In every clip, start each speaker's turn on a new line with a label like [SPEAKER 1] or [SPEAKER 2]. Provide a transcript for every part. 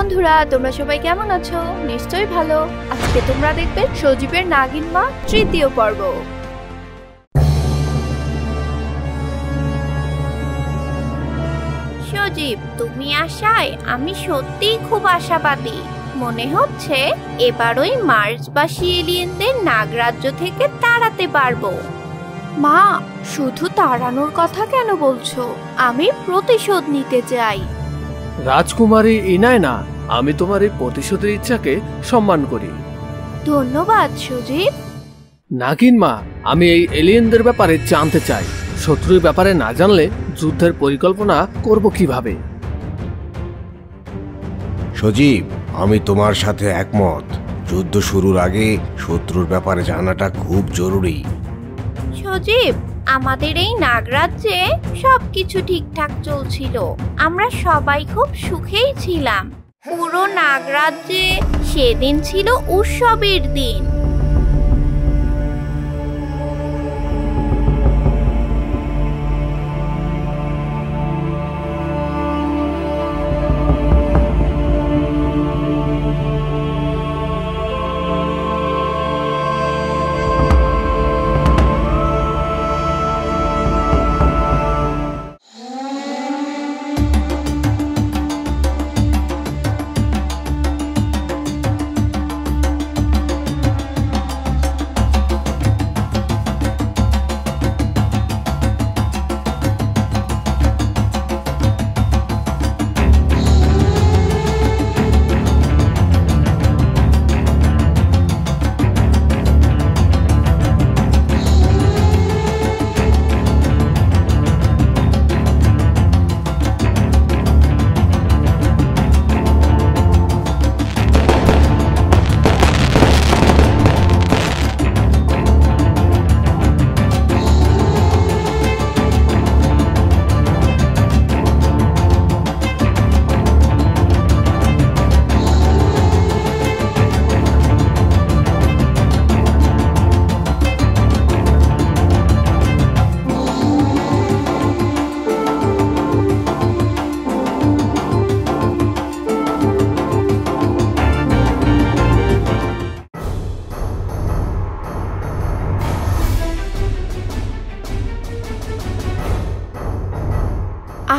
[SPEAKER 1] বন্ধুরা, তোমরা সবাই কেমন আছো? নিশ্চয়ই ভালো। আজকে তোমরা দেখবে সজীবের নাগিন মা তৃতীয় পর্ব। সজীব, তুমি আশায় আমি সত্যিই খুব আশাবাদী। মনে হচ্ছে এবার ওই মার্সবাসী এলিয়েনদের নাগরাজ্য থেকে তাড়াতে পারবো। মা, শুধু তাড়ানোর কথা কেন বলছো? আমি প্রতিশোধ নিতে চাই।
[SPEAKER 2] রাজকুমারী ইনায়না, আমি তোমার এই প্রতিশোধের ইচ্ছাকে সম্মান করি।
[SPEAKER 1] ধন্যবাদ সজীব।
[SPEAKER 2] নাগিন মা, আমি এই এলিয়েনদের ব্যাপারে জানতে চাই। শত্রুর ব্যাপারে না জানলে যুদ্ধের পরিকল্পনা করব কিভাবে?
[SPEAKER 3] সজীব, আমি তোমার সাথে একমত। যুদ্ধ শুরুর আগে শত্রুর ব্যাপারে জানাটা খুব জরুরি।
[SPEAKER 1] সজীব, আমাদের এই নাগরাজ্যে সবকিছু ঠিকঠাক চলছিল। আমরা সবাই খুব সুখেই ছিলাম। পুরো নাগরাজ্যে সেদিন ছিল উৎসবের দিন।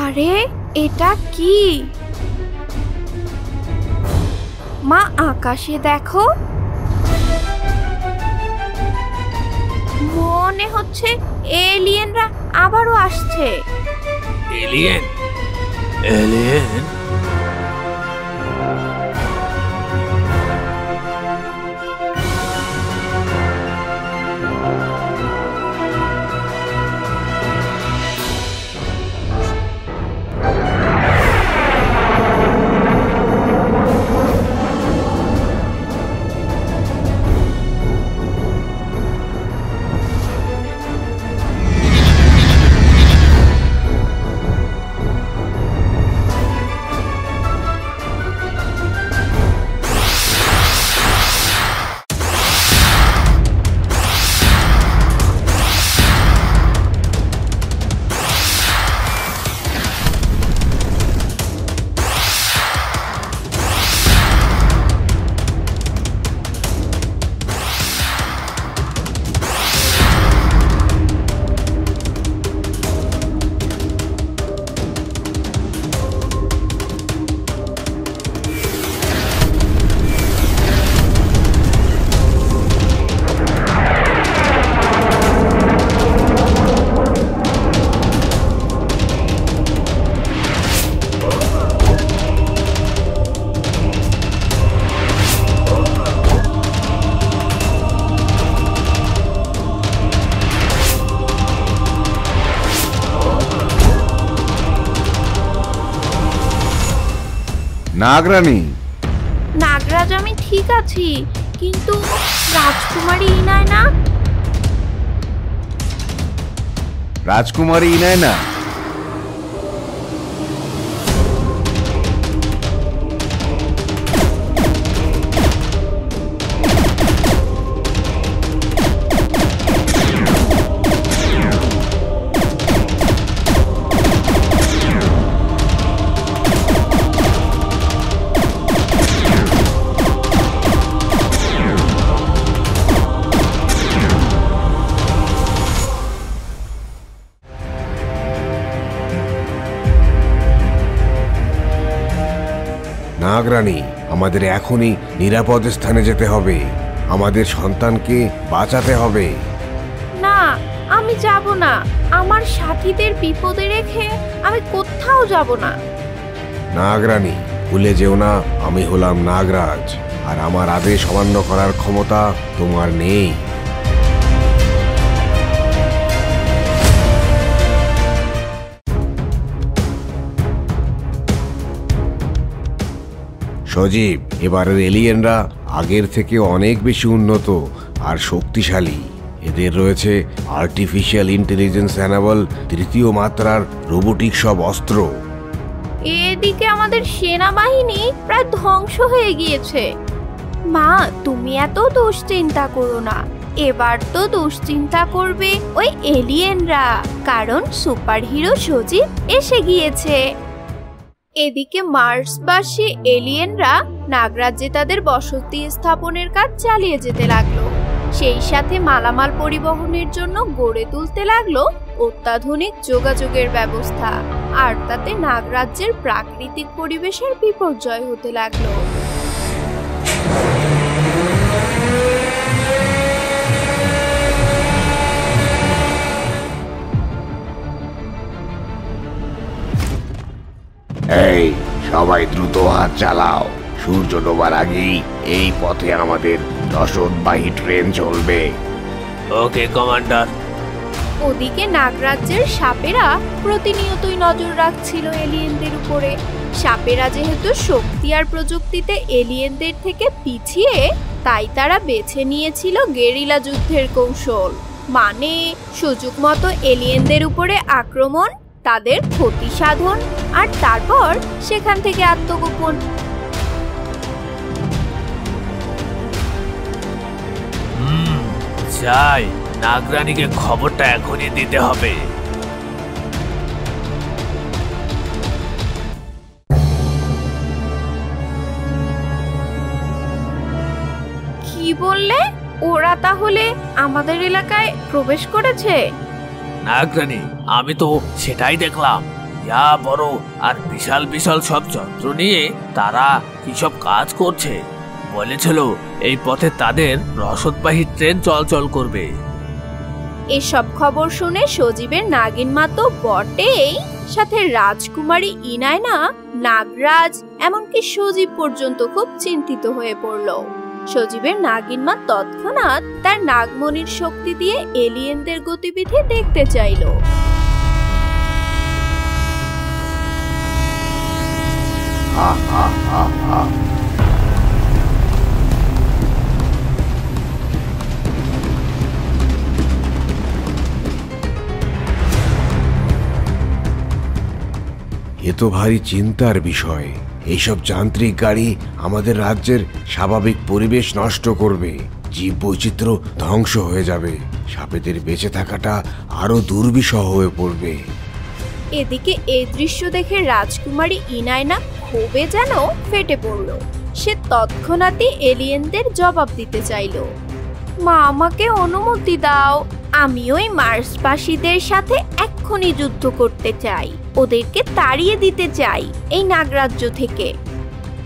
[SPEAKER 1] আরে, এটা কি? মা, আকাশে দেখো। মনে হচ্ছে এলিয়েনরা আবারও আসছে।
[SPEAKER 2] এলিয়েন? এলিয়েন?
[SPEAKER 3] নাগরানী,
[SPEAKER 1] নাগরাজ, আমি ঠিক আছি, কিন্তু রাজকুমারী ইনায়না?
[SPEAKER 3] রাজকুমারী ইনায়না? নাগরানী, আমাদের এখনই নিরাপদ স্থানে যেতে হবে। আমাদের সন্তানকে বাঁচাতে হবে।
[SPEAKER 1] না, আমি যাব না। আমার সাথীদের বিপদে রেখে আমি কোথাও যাব না।
[SPEAKER 3] নাগরানী, ভুলে যেও না, আমি হলাম নাগরাজ, আর আমার আদেশ অমান্য করার ক্ষমতা তোমার নেই। সজীব, এবারের এলিয়েনরা আগের থেকে অনেক বেশি উন্নত আর শক্তিশালী। এদের রয়েছে আর্টিফিশিয়াল ইন্টেলিজেন্স এনেবল তৃতীয় মাত্রার রোবোটিক সব অস্ত্র।
[SPEAKER 1] এদিকে আমাদের সেনাবাহিনী প্রায় ধ্বংস হয়ে গিয়েছে। মা, তুমি এত দুশ্চিন্তা করো না। এবার তো দুশ্চিন্তা করবে ওই এলিয়েনরা, কারণ সুপারহিরো সজীব এসে গিয়েছে। এদিকে মার্সবাসী এলিয়েনরা নাগরাজ্যে তাদের বসতি স্থাপনের কাজ চালিয়ে যেতে লাগলো। সেই সাথে মালামাল পরিবহনের জন্য গড়ে তুলতে লাগলো অত্যাধুনিক যোগাযোগের ব্যবস্থা, আর তাতে নাগরাজ্যের প্রাকৃতিক পরিবেশের বিপর্যয় হতে লাগলো।
[SPEAKER 3] এই সবাই দ্রুত হাত চালাও। সূর্য ডোবার আগেই এই পথে আমাদের রসদবাহী ট্রেন চলবে।
[SPEAKER 2] ওকে কমান্ডার।
[SPEAKER 1] ওদিকে নাগরাজ্যের সাপেরা প্রতিনিয়তই নজর রাখছিল এলিয়েনদের উপরে। সাপেরা যেহেতু শক্তি আর প্রযুক্তিতে এলিয়েনদের থেকে পিছিয়ে, তাই তারা বেছে নিয়েছিল গেরিলা যুদ্ধের কৌশল, মানে সুযোগ মতো এলিয়েনদের উপরে আক্রমণ, তাদের ক্ষতি সাধন, আর তারপর সেখান থেকে আত্মগোপন।
[SPEAKER 2] যাই, নাগরানীকে খবরটা এখনই দিতে হবে।
[SPEAKER 1] কি বললে? ওরা তাহলে আমাদের এলাকায় প্রবেশ করেছে?
[SPEAKER 2] নাগরানী, আমি তো সেটাই দেখলাম। ইয়া বড় আর বিশাল বিশাল সব যন্ত্র নিয়ে তারা কি সব কাজ করছে। বলেছিল এই পথে তাদের রসদবাহী ট্রেন চলাচল করবে।
[SPEAKER 1] এসব খবর শুনে সজীবের নাগিন মা তো বটেই, সাথে রাজকুমারী ইনায়না, নাগরাজ, এমনকি সজীব পর্যন্ত খুব চিন্তিত হয়ে পড়ল। সজীবের নাগিন মা তৎক্ষণাৎ তার নাগমণির শক্তি দিয়ে এলিয়েনদের গতিবিধি দেখতে চাইল।
[SPEAKER 3] এ তো ভারী চিন্তার বিষয়। এইসব যান্ত্রিক গাড়ি আমাদের রাজ্যের স্বাভাবিক পরিবেশ নষ্ট করবে, জীববৈচিত্র্য ধ্বংস হয়ে যাবে, সাপেদের বেঁচে থাকাটা আরো দুর্বিষহ হয়ে পড়বে।
[SPEAKER 1] এদিকে এই দৃশ্য দেখে রাজকুমারী ইনায়না ক্ষোভে যেন ফেটে পড়ল। সে তৎক্ষণাৎই এলিয়েনদের জবাব দিতে চাইল। মা, আমাকে অনুমতি দাও। আমি ওই মার্সবাসীদের সাথে এক্ষুনি যুদ্ধ করতে চাই। ওদেরকে তাড়িয়ে দিতে চাই এই নাগরাজ্য থেকে।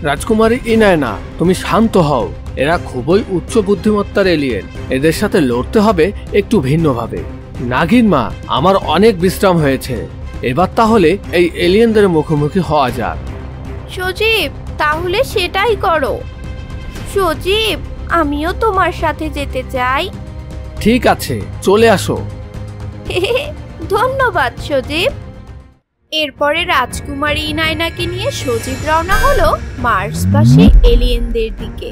[SPEAKER 2] রাজকুমারী ইনায়না, তুমি শান্ত হও। এরা খুবই উচ্চ বুদ্ধিমত্তার এলিয়েন। এদের সাথে লড়তে হবে একটু ভিন্নভাবে। নাগিন মা, আমার অনেক বিশ্রাম হয়েছে। এবার তাহলে এই এলিয়েনদের মুখোমুখি হওয়া যাক।
[SPEAKER 1] সজীব, তাহলে সেটাই করো। সজীব, আমিও তোমার সাথে যেতে চাই।
[SPEAKER 2] ঠিক আছে, চলে আসো।
[SPEAKER 1] ধন্যবাদ সজীব। এরপরে রাজকুমারী ইনায়নাকে নিয়ে সজীব রওনা হলো মার্সবাসী এলিয়েনদের দিকে।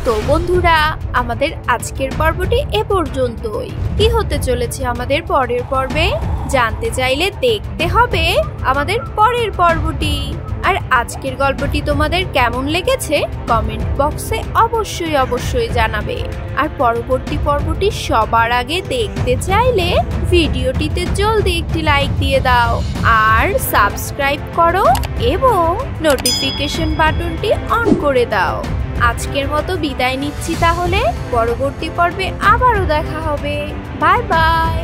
[SPEAKER 1] তো বন্ধুরা, আমাদের আজকের পর্বটি এ পর্যন্তই। কি হতে চলেছে আমাদের পরের পর্বে জানতে চাইলে দেখতে হবে আমাদের পরের পর্বটি। আর আজকের গল্পটি তোমাদের কেমন লেগেছে কমেন্ট বক্সে অবশ্যই জানাবে। আর পরবর্তী পর্বটি সবার আগে দেখতে চাইলে ভিডিওটিতে জলদি একটি লাইক দিয়ে দাও আর সাবস্ক্রাইব করো এবং নোটিফিকেশন বাটনটি অন করে দাও। আজকের মতো বিদায় নিচ্ছি, তাহলে পরবর্তী পর্বে আবারও দেখা হবে। Bye bye.